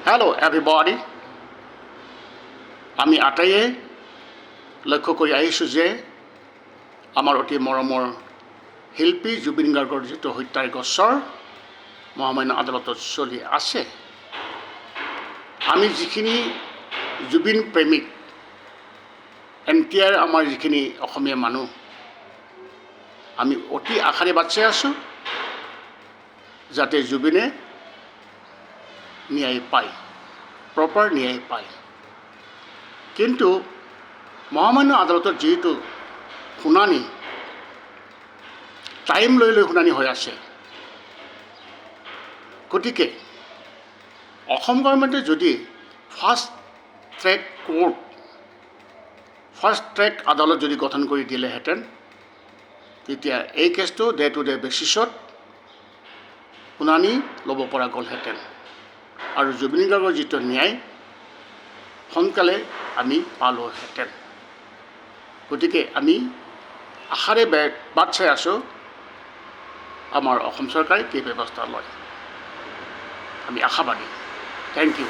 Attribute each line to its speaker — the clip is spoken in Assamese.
Speaker 1: Hello everybody. আমি আটাইয়ে লক্ষ্য কৰি আহিছোঁ যে আমাৰ অতি মৰমৰ শিল্পী জুবিন গাৰ্গৰ যিটো হত্যাৰ গোচৰ মহামান্য আদালতত চলি আছে। আমি যিখিনি জুবিন প্ৰেমিক এনটিআৰ আমাৰ যিখিনি অসমীয়া মানুহ আমি অতি আশাৰে বাট চাই আছোঁ যাতে জুবিনে ন্যায় পায়, প্ৰপাৰ ন্যায় পায়। কিন্তু মহামান্য আদালতত যেহেতু শুনানি টাইম লৈ শুনানি হৈ আছে, গতিকে অসম গভৰ্ণমেণ্টে যদি ফাষ্ট ট্ৰেক আদালত যদি গঠন কৰি দিলেহেঁতেন, তেতিয়া এই কেছটো ডে টু ডে বেচিছত শুনানি ল'ব পৰা গ'লহেঁতেন আৰু জুবিন গাৰ্গৰ যিটো ন্যায় সোনকালে আমি পালোহেঁতেন। গতিকে আমি আশাৰে বাট চাই আছোঁ আমাৰ অসম চৰকাৰে কি ব্যৱস্থা লয়। আমি আশাবাদী। Thank U.